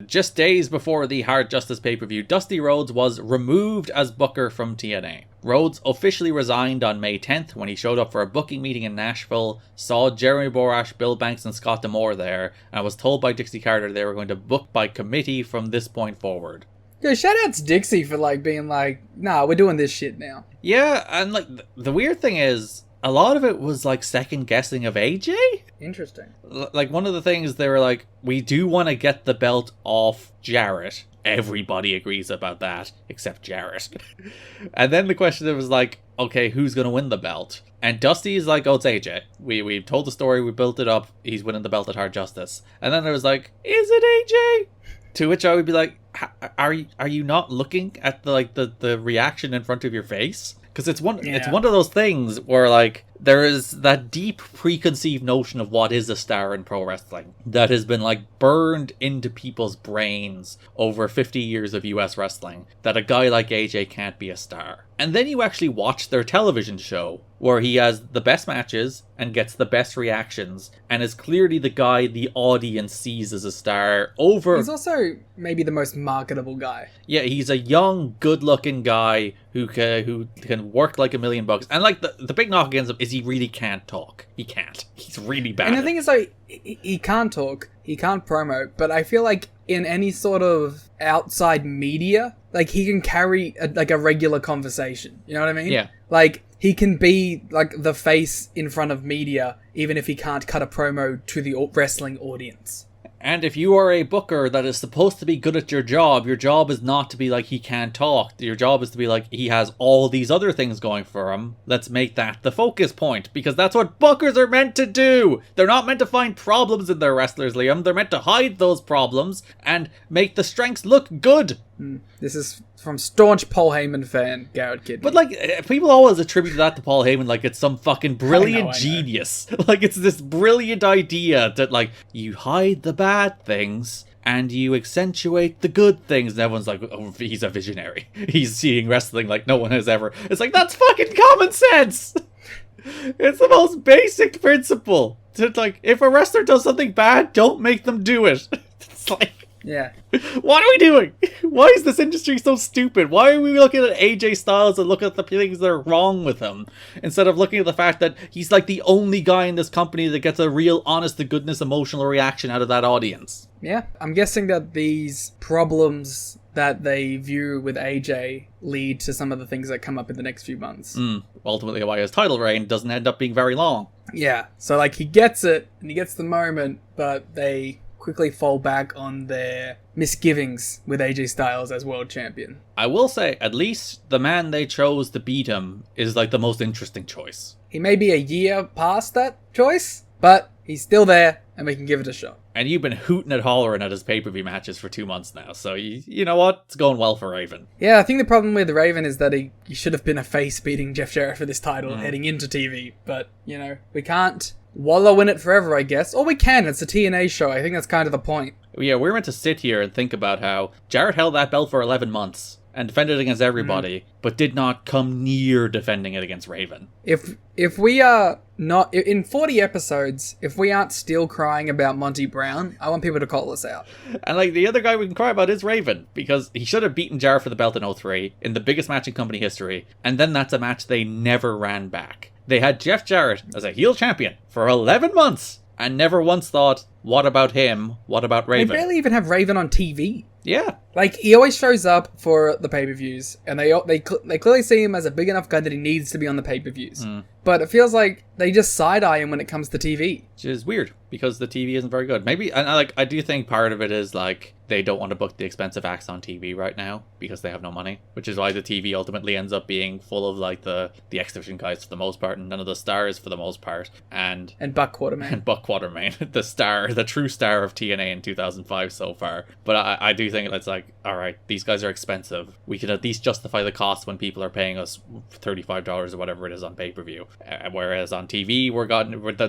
just days before the Hard Justice pay-per-view, Dusty Rhodes was removed as booker from TNA. Rhodes officially resigned on May 10th when he showed up for a booking meeting in Nashville, saw Jeremy Borash, Bill Banks and Scott D'Amore there, and was told by Dixie Carter they were going to book by committee from this point forward. Yo, shout out to Dixie for, like, being like, nah, we're doing this shit now. Yeah, and, like, the weird thing is, a lot of it was, like, second-guessing of AJ? Interesting. Like, one of the things, they were like, we do want to get the belt off Jarrett. Everybody agrees about that, except Jarrett. And then the question was like, okay, who's going to win the belt? And Dusty's like, oh, it's AJ. We told the story, we built it up, he's winning the belt at Hard Justice. And then there was like, is it AJ? To which I would be like, are you not looking at the reaction in front of your face? Because it's one of those things where, like, there is that deep preconceived notion of what is a star in pro wrestling that has been, like, burned into people's brains over 50 years of US wrestling, that a guy like AJ can't be a star. And then you actually watch their television show, where he has the best matches and gets the best reactions, and is clearly the guy the audience sees as a star over... He's also maybe the most marketable guy. Yeah, he's a young, good-looking guy who can work like $1 million. And, like, the big knock against him is he really can't talk. He can't. He's really bad. And the thing is, like, he can't talk, he can't promo, but I feel like in any sort of outside media, like, he can carry a regular conversation. You know what I mean? Yeah. Like, he can be, like, the face in front of media, even if he can't cut a promo to the wrestling audience. And if you are a booker that is supposed to be good at your job is not to be like, he can't talk. Your job is to be like, he has all these other things going for him. Let's make that the focus point, because that's what bookers are meant to do. They're not meant to find problems in their wrestlers, Liam. They're meant to hide those problems and make the strengths look good. This is from staunch Paul Heyman fan, Garrett Kidney. But, like, people always attribute that to Paul Heyman like it's some fucking brilliant genius. Like, it's this brilliant idea that, like, you hide the bad things and you accentuate the good things. And everyone's like, oh, he's a visionary. He's seeing wrestling like no one has ever. It's like, that's fucking common sense. It's the most basic principle. It's like, if a wrestler does something bad, don't make them do it. It's like... Yeah. What are we doing? Why is this industry so stupid? Why are we looking at AJ Styles and looking at the things that are wrong with him, instead of looking at the fact that he's like the only guy in this company that gets a real honest to goodness emotional reaction out of that audience? Yeah. I'm guessing that these problems that they view with AJ lead to some of the things that come up in the next few months. Ultimately, why his title reign doesn't end up being very long. Yeah. So, like, he gets it and he gets the moment, but they quickly fall back on their misgivings with AJ Styles as world champion. I will say, at least the man they chose to beat him is, like, the most interesting choice. He may be a year past that choice, but he's still there, and we can give it a shot. And you've been hooting and hollering at his pay-per-view matches for 2 months now, so you know what? It's going well for Raven. Yeah, I think the problem with Raven is that he should have been a face beating Jeff Jarrett for this title heading into TV, but, you know, we can't wallow in it forever, I guess. Or we can, it's a TNA show. I think that's kind of the point. Yeah, we're meant to sit here and think about how Jarrett held that belt for 11 months and defended it against everybody, but did not come near defending it against Raven. If we are not... In 40 episodes, if we aren't still crying about Monty Brown, I want people to call us out. And, like, the other guy we can cry about is Raven, because he should have beaten Jarrett for the belt in 2003, in the biggest match in company history, and then that's a match they never ran back. They had Jeff Jarrett as a heel champion for 11 months and never once thought, what about him? What about Raven? They barely even have Raven on TV. Yeah. Like, he always shows up for the pay-per-views, and they clearly see him as a big enough guy that he needs to be on the pay-per-views. But it feels like they just side-eye him when it comes to TV. Which is weird, because the TV isn't very good. Maybe, and I do think part of it is, like, they don't want to book the expensive acts on TV right now, because they have no money. Which is why the TV ultimately ends up being full of, like, the exhibition guys for the most part, and none of the stars for the most part. And Buck Quartermain. And Buck Quartermain, the true star of TNA in 2005 so far. But I do think it's like, alright, these guys are expensive. We can at least justify the cost when people are paying us $35 or whatever it is on pay-per-view. Whereas on TV,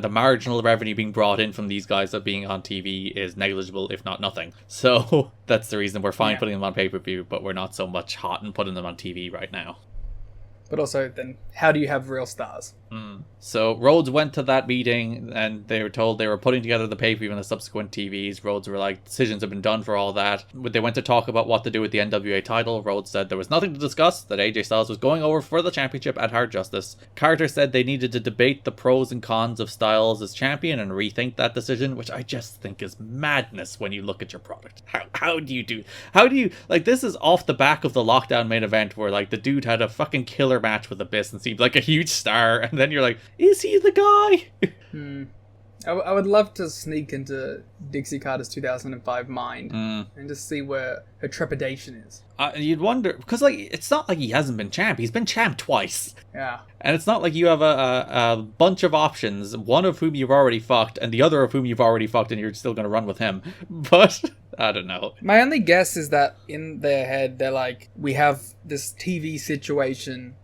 the marginal revenue being brought in from these guys that being on TV is negligible, if not nothing. So that's the reason we're fine putting them on pay-per-view, but we're not so much hot and putting them on TV right now. But also, then, how do you have real stars? So Rhodes went to that meeting and they were told they were putting together the pay-per-view and the subsequent TVs. Rhodes were like, decisions have been done for all that. They went to talk about what to do with the NWA title. Rhodes said there was nothing to discuss, that AJ Styles was going over for the championship at Hard Justice. Carter said they needed to debate the pros and cons of Styles as champion and rethink that decision, which I just think is madness when you look at your product. How do you, like, this is off the back of the Lockdown main event where, like, the dude had a fucking killer match with Abyss and seemed like a huge star, and then you're like, is he the guy? I would love to sneak into Dixie Carter's 2005 mind and just see where her trepidation is. You'd wonder, because, like, it's not like he hasn't been champ. He's been champ twice. Yeah. And it's not like you have a bunch of options, one of whom you've already fucked, and the other of whom you've already fucked, and you're still going to run with him. But, I don't know. My only guess is that in their head, they're like, we have this TV situation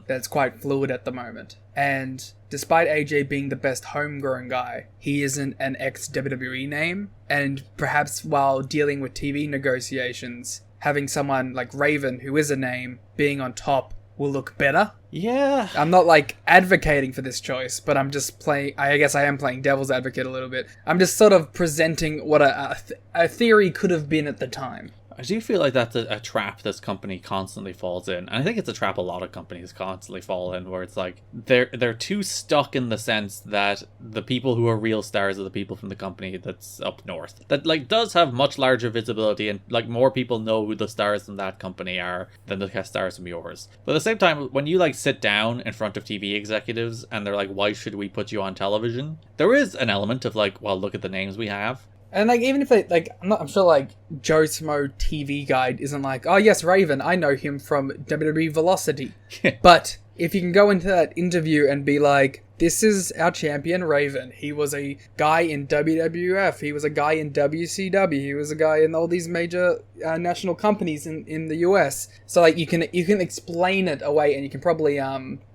that's quite fluid at the moment. And despite AJ being the best homegrown guy, he isn't an ex-WWE name. And perhaps while dealing with TV negotiations, having someone like Raven, who is a name, being on top will look better. Yeah. I'm not, like, advocating for this choice, but I'm just playing... I guess I am playing devil's advocate a little bit. I'm just sort of presenting what a theory could have been at the time. I do feel like that's a trap this company constantly falls in. And I think it's a trap a lot of companies constantly fall in, where it's like they're too stuck in the sense that the people who are real stars are the people from the company that's up north. That, like, does have much larger visibility, and, like, more people know who the stars from that company are than the stars from yours. But at the same time, when you, like, sit down in front of TV executives and they're like, why should we put you on television? There is an element of, like, well, look at the names we have. And, like, even if they, like, I'm sure, like, Joe Smo TV Guide isn't like, oh, yes, Raven, I know him from WWE Velocity. But if you can go into that interview and be like, this is our champion, Raven. He was a guy in WWF. He was a guy in WCW. He was a guy in all these major national companies in the US. So, like, you can explain it away, and you can probably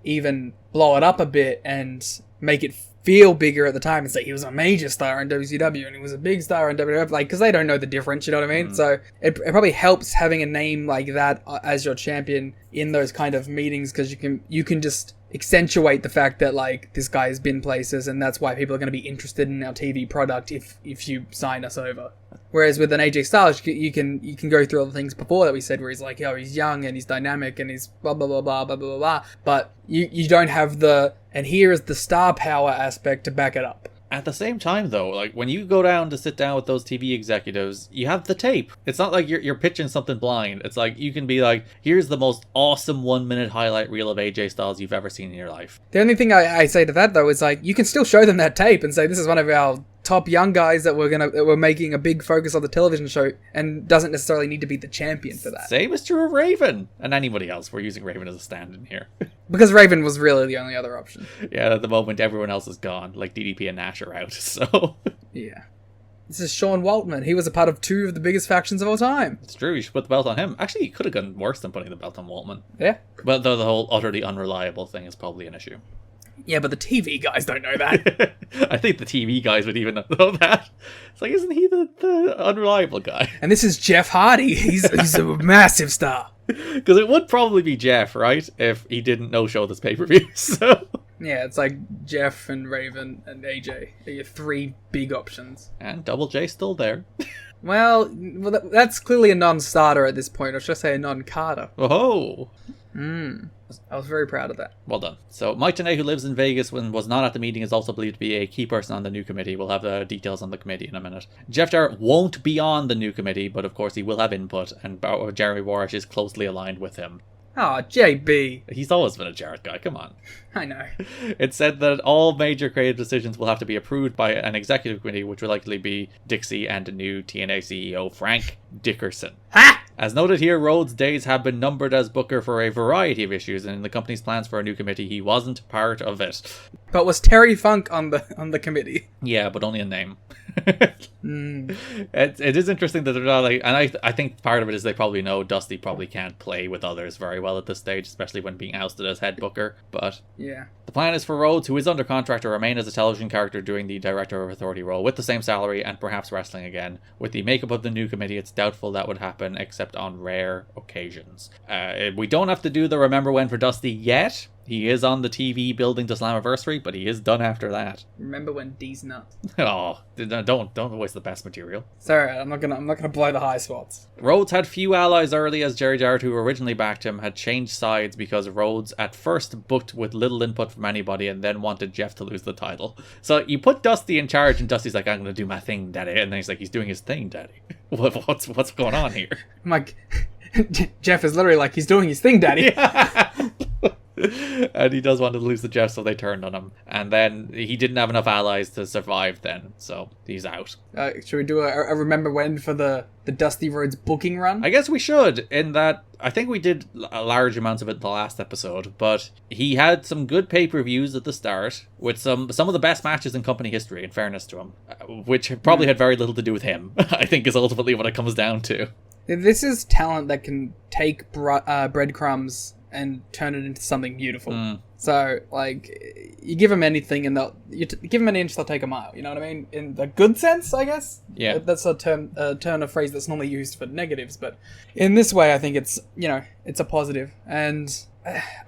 even blow it up a bit and make it feel bigger at the time and say he was a major star in WCW and he was a big star in WWF, like, because they don't know the difference, you know what I mean? So it probably helps having a name like that as your champion in those kind of meetings, because you can just accentuate the fact that, like, this guy has been places, and that's why people are going to be interested in our TV product if you sign us over. Whereas with an AJ Styles, you can go through all the things before that we said, where he's like, oh, he's young and he's dynamic and he's blah blah blah blah blah blah blah. But you don't have the, and here is the star power aspect to back it up. At the same time, though, like, when you go down to sit down with those TV executives, you have the tape. It's not like you're pitching something blind. It's like, you can be like, here's the most awesome 1-minute highlight reel of AJ Styles you've ever seen in your life. The only thing I say to that, though, is, like, you can still show them that tape and say, this is one of our top young guys that we're making a big focus on the television show, and doesn't necessarily need to be the champion for that. Same is true of Raven and anybody else. We're using Raven as a stand-in here. Because Raven was really the only other option. Yeah, at the moment everyone else is gone. Like, DDP and Nash are out, so... Yeah. This is Sean Waltman. He was a part of 2 of the biggest factions of all time. It's true, you should put the belt on him. Actually, he could have gone worse than putting the belt on Waltman. Yeah. But the whole utterly unreliable thing is probably an issue. Yeah, but the TV guys don't know that. I think the TV guys would even know that. It's like, isn't he the unreliable guy? And this is Jeff Hardy. He's a massive star. Because it would probably be Jeff, right? If he didn't no-show this pay-per-view, so... Yeah, it's like Jeff and Raven and AJ are your 3 big options. And Double J still there. Well, that's clearly a non-starter at this point, or should I say a non-Carter. Oh! I was very proud of that. Well done. So, Mike Tenay, who lives in Vegas and was not at the meeting, is also believed to be a key person on the new committee. We'll have the details on the committee in a minute. Jeff Jarrett won't be on the new committee, but of course he will have input, and Jeremy Warish is closely aligned with him. Oh, JB. He's always been a Jarrett guy, come on. I know. It said that all major creative decisions will have to be approved by an executive committee, which will likely be Dixie and the new TNA CEO, Frank Dickerson. Ha! As noted here, Rhodes' days have been numbered as booker for a variety of issues, and in the company's plans for a new committee, he wasn't part of it. But was Terry Funk on the committee? Yeah, but only in name. It is interesting that they're not like, and I think part of it is they probably know Dusty probably can't play with others very well at this stage, especially when being ousted as head booker. But yeah, the plan is for Rhodes, who is under contract, to remain as a television character doing the director of authority role with the same salary and perhaps wrestling again. With the makeup of the new committee, it's doubtful that would happen except on rare occasions. We don't have to do the remember when for Dusty yet. He is on the TV building to Slammiversary, but he is done after that. Remember when D's nuts? Oh, don't waste the best material. Sorry, I'm not gonna blow the high spots. Rhodes had few allies early, as Jerry Jarrett, who originally backed him, had changed sides because Rhodes at first booked with little input from anybody and then wanted Jeff to lose the title. So you put Dusty in charge and Dusty's like, I'm gonna do my thing, daddy. And then he's like, he's doing his thing, daddy. What's going on here? I'm like, Jeff is literally like, he's doing his thing, daddy. Yeah. And he does want to lose to Jeff, so they turned on him. And then he didn't have enough allies to survive then, so he's out. Should we do a remember when for the Dusty Rhodes booking run? I guess we should, in that I think we did large amounts of it in the last episode, but he had some good pay-per-views at the start, with some of the best matches in company history, in fairness to him, which probably had very little to do with him, I think is ultimately what it comes down to. This is talent that can take breadcrumbs and turn it into something beautiful. So, like, you give them anything and give them an inch, they'll take a mile. You know what I mean? In the good sense, I guess. Yeah. That's a term, a phrase that's normally used for negatives, but in this way, I think it's, it's a positive. And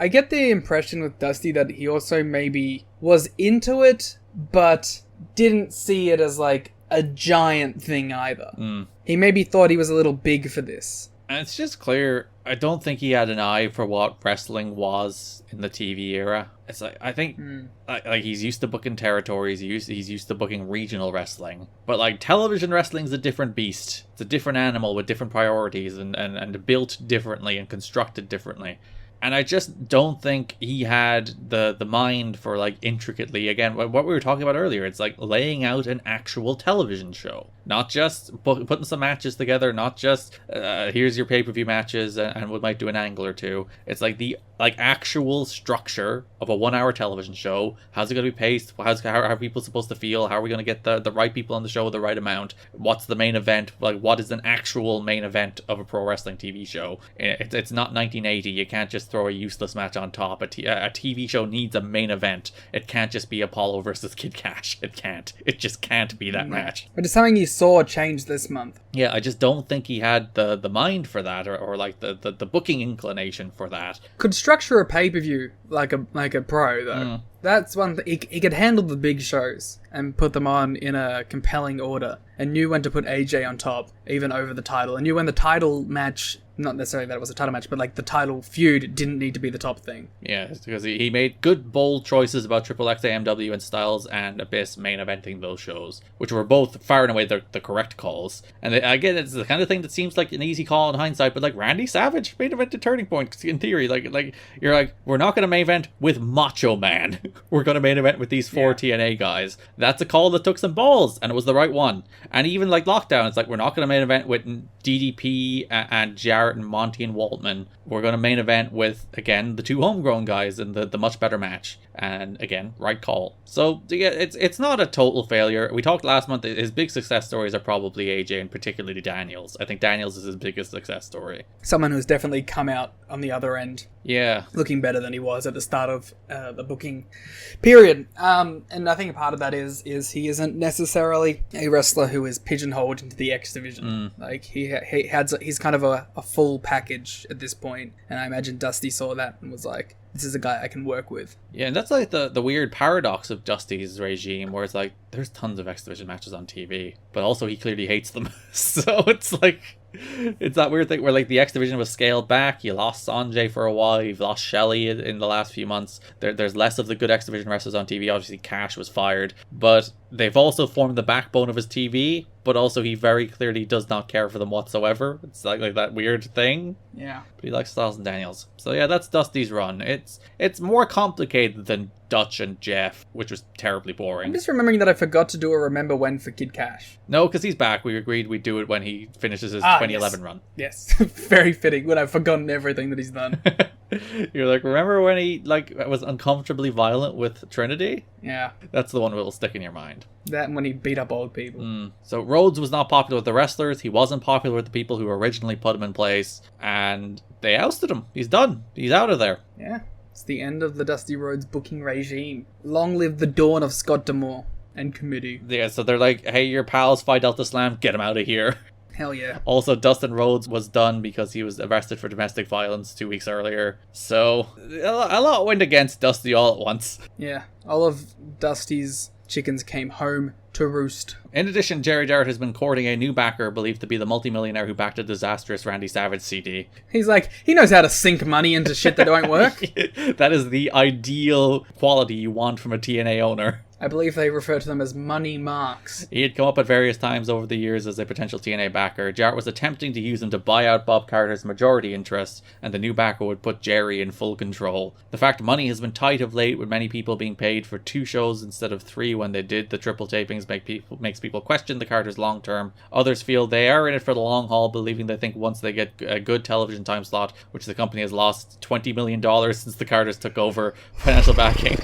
I get the impression with Dusty that he also maybe was into it, but didn't see it as, like, a giant thing either. He maybe thought he was a little big for this. And it's just clear, I don't think he had an eye for what wrestling was in the TV era. It's like, I think, like he's used to booking territories, he's used to booking regional wrestling. But like, television wrestling's a different beast. It's a different animal with different priorities and built differently and constructed differently. And I just don't think he had the mind for, like, intricately, again, what we were talking about earlier. It's like laying out an actual television show. Not just putting some matches together, not just, here's your pay-per-view matches and we might do an angle or two. It's like the actual structure of a 1-hour television show. How's it going to be paced? How are people supposed to feel? How are we going to get the right people on the show with the right amount? What's the main event? Like, what is an actual main event of a pro wrestling TV show? It's not 1980. You can't just throw a useless match on top. A TV show needs a main event. It can't just be Apollo versus Kid Cash. It can't. It just can't be that match. But it's something you saw change this month. Yeah, I just don't think he had the mind for that, or like the booking inclination for that. Could structure a pay-per-view like a pro, though. That's one thing. He could handle the big shows and put them on in a compelling order, and knew when to put AJ on top, even over the title, and knew when the title match, not necessarily that it was a title match, but like the title feud didn't need to be the top thing. Yeah, because he made good, bold choices about Triple X, AMW, and Styles and Abyss main eventing those shows, which were both far and away the correct calls. And again, it's the kind of thing that seems like an easy call in hindsight, but like Randy Savage main evented Turning Point, in theory, like you're like, we're not going to main event with Macho Man. We're going to main event with these 4 TNA guys. That's a call that took some balls, and it was the right one. And even like Lockdown, it's like, we're not going to main event with DDP and Jarrett and Monty and Waltman. We're going to main event with, again, the 2 homegrown guys in the much better match. And again, right call. So yeah, it's not a total failure. We talked last month, his big success stories are probably AJ and particularly Daniels. I think Daniels is his biggest success story. Someone who's definitely come out on the other end. Yeah. Looking better than he was at the start of the booking period. And I think part of that is he isn't necessarily a wrestler who is pigeonholed into the X division. Like he's kind of a full package at this point. And I imagine Dusty saw that and was like, this is a guy I can work with. Yeah, and that's like the weird paradox of Dusty's regime, where it's like, there's tons of X Division matches on TV, but also he clearly hates them. So it's like, it's that weird thing where like the X Division was scaled back. You lost Sanjay for a while. You've lost Shelley in the last few months. There's less of the good X Division wrestlers on TV. Obviously, Cash was fired, but they've also formed the backbone of his TV. But also, he very clearly does not care for them whatsoever. It's like that weird thing. Yeah. But he likes Styles and Daniels. So yeah, that's Dusty's run. It's more complicated than Dutch and Jeff, which was terribly boring. I'm just remembering that I forgot to do a Remember When for Kid Cash. No, because he's back. We agreed we'd do it when he finishes his 2011 run. Yes, very fitting, when I've forgotten everything that he's done. You're like, remember when he was uncomfortably violent with Trinity? Yeah. That's the one that will stick in your mind. That and when he beat up old people. So Rhodes was not popular with the wrestlers. He wasn't popular with the people who originally put him in place. And they ousted him. He's done. He's out of there. Yeah. It's the end of the Dusty Rhodes booking regime. Long live the dawn of Scott D'Amore and committee. Yeah, so they're like, hey, your pals, Phi Delta Slam, get him out of here. Hell yeah. Also, Dustin Rhodes was done because he was arrested for domestic violence 2 weeks earlier. So, a lot went against Dusty all at once. Yeah. All of Dusty's chickens came home to roost. In addition, Jerry Jarrett has been courting a new backer believed to be the multimillionaire who backed a disastrous Randy Savage CD. He's like, he knows how to sink money into shit that don't work. That is the ideal quality you want from a TNA owner. I believe they refer to them as money marks. He had come up at various times over the years as a potential TNA backer. Jarrett was attempting to use him to buy out Bob Carter's majority interest, and the new backer would put Jerry in full control. The fact money has been tight of late, with many people being paid for 2 shows instead of 3 when they did the triple tapings, makes people question the Carters long term. Others feel they are in it for the long haul, believing they think once they get a good television time slot, which the company has lost $20 million since the Carters took over financial backing,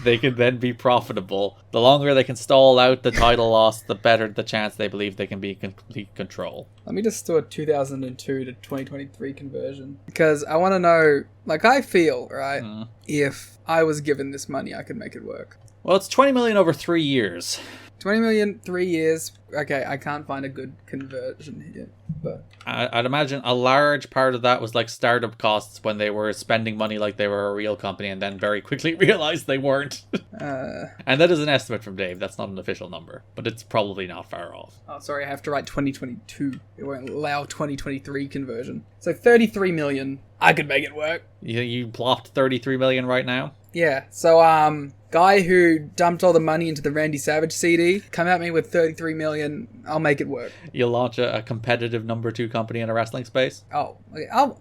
they can then be profitable. The longer they can stall out the title loss, the better the chance they believe they can be in complete control. Let me just do a 2002 to 2023 conversion. Because I want to know, like, I feel, right, if I was given this money, I could make it work. Well, it's 20 million over 3 years. 20 million, 3 years. Okay, I can't find a good conversion here, but I'd imagine a large part of that was like startup costs when they were spending money like they were a real company and then very quickly realized they weren't. And that is an estimate from Dave. That's not an official number, but it's probably not far off. Oh, sorry, I have to write 2022. It won't allow 2023 conversion. So 33 million. I could make it work. You plopped 33 million right now? Yeah, so, guy who dumped all the money into the Randy Savage CD, come at me with 33 million, I'll make it work. You'll launch a competitive number 2 company in a wrestling space? Oh, okay, I'll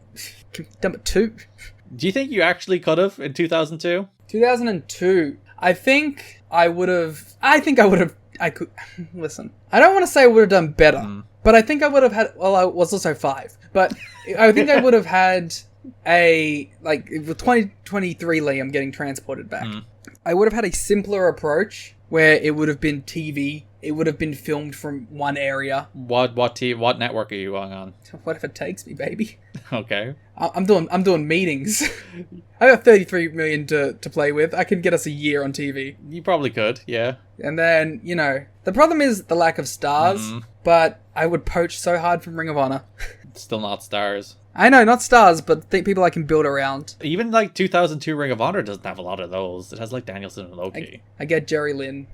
dump it 2. Do you think you actually could have in 2002? 2002. I think I would have, listen, I don't want to say I would have done better, but I think I would have had, well, I was also 5, but I think I would have had with 2023 Liam getting transported back, I would have had a simpler approach where it would have been TV. It would have been filmed from one area. What network are you going on? Whatever it takes me, baby. Okay. I'm doing meetings. I got 33 million to play with. I could get us a year on TV. You probably could, yeah. And then, the problem is the lack of stars, but I would poach so hard from Ring of Honor. Still not stars. I know, not stars, but people I can build around. Even 2002 Ring of Honor doesn't have a lot of those. It has Danielson and Loki. I get Jerry Lynn.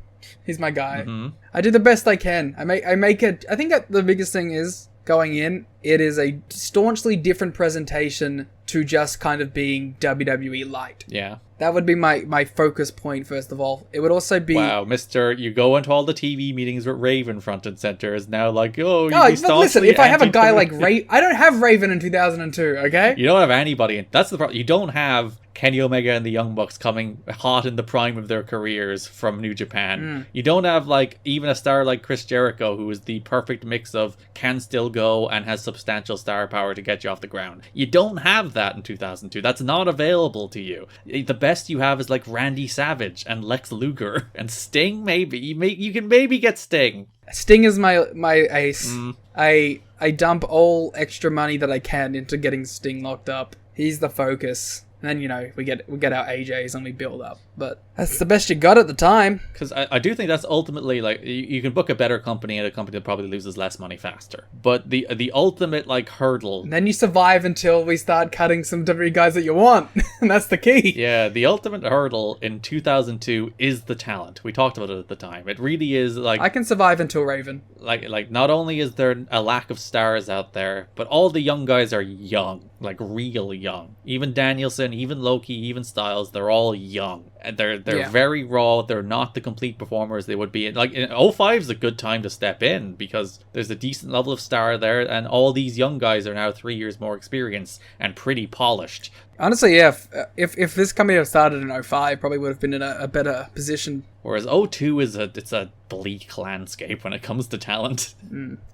He's my guy. I do the best I can. I make it. I think that the biggest thing is going in. It is a staunchly different presentation to just kind of being WWE light. Yeah. That would be my focus point, first of all. It would also be... Wow, mister, you go into all the TV meetings with Raven front and center is now like, listen, if I have a guy like Raven... I don't have Raven in 2002, okay? You don't have anybody. That's the problem. You don't have Kenny Omega and the Young Bucks coming hot in the prime of their careers from New Japan. You don't have, even a star like Chris Jericho, who is the perfect mix of can still go and has substantial star power to get you off the ground. You don't have that in 2002. That's not available to you. The best you have is Randy Savage and Lex Luger and Sting. Maybe you can maybe get Sting. Sting is my ace. I dump all extra money that I can into getting Sting locked up. He's the focus. And then, we get our AJs and we build up. But that's the best you got at the time. Because I do think that's ultimately, you can book a better company and a company that probably loses less money faster. But the ultimate, hurdle... And then you survive until we start cutting some WWE guys that you want. And that's the key. Yeah, the ultimate hurdle in 2002 is the talent. We talked about it at the time. It really is, I can survive until Raven. Not only is there a lack of stars out there, but all the young guys are young. Real young. Even Danielson, even Loki, even Styles, they're all young. And they're very raw. They're not the complete performers they would be. In 05 is a good time to step in because there's a decent level of star there, and all these young guys are now 3 years more experienced and pretty polished. Honestly, yeah. If this company had started in 05, probably would have been in a better position. Whereas 02 it's a bleak landscape when it comes to talent.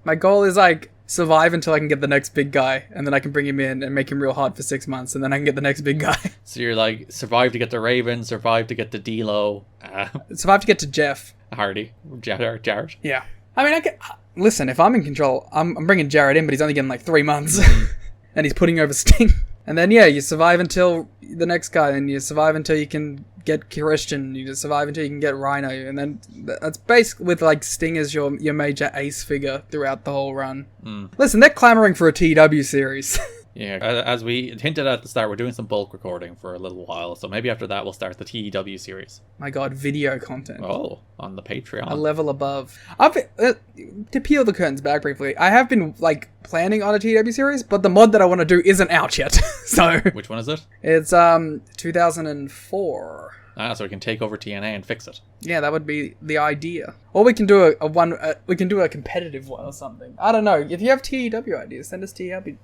My goal is survive until I can get the next big guy, and then I can bring him in and make him real hot for 6 months, and then I can get the next big guy. So you're survive to get to Raven, survive to get to D'Lo, survive to get to Jeff Hardy, Jarrett. Yeah, I mean, listen. If I'm in control, I'm bringing Jarrett in, but he's only getting 3 months, and he's putting over Sting. And then you survive until the next guy, and you survive until you can get Christian, you just survive until you can get Rhino, and then that's basically with like Sting as your major ace figure throughout the whole run. Listen, they're clamoring for a TEW series. Yeah, as we hinted at the start, we're doing some bulk recording for a little while, so maybe after that we'll start the TEW series. My god, video content. Oh, on the Patreon. A level above. To peel the curtains back briefly, I have been, like, planning on a TEW series, but the mod that I want to do isn't out yet, so... Which one is it? It's, 2004. So we can take over TNA and fix it. Yeah, that would be the idea. Or we can do we can do a competitive one or something. I don't know. If you have TEW ideas, send us TEW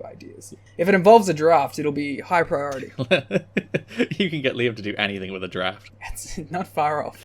ideas. If it involves a draft, it'll be high priority. You can get Liam to do anything with a draft. It's not far off.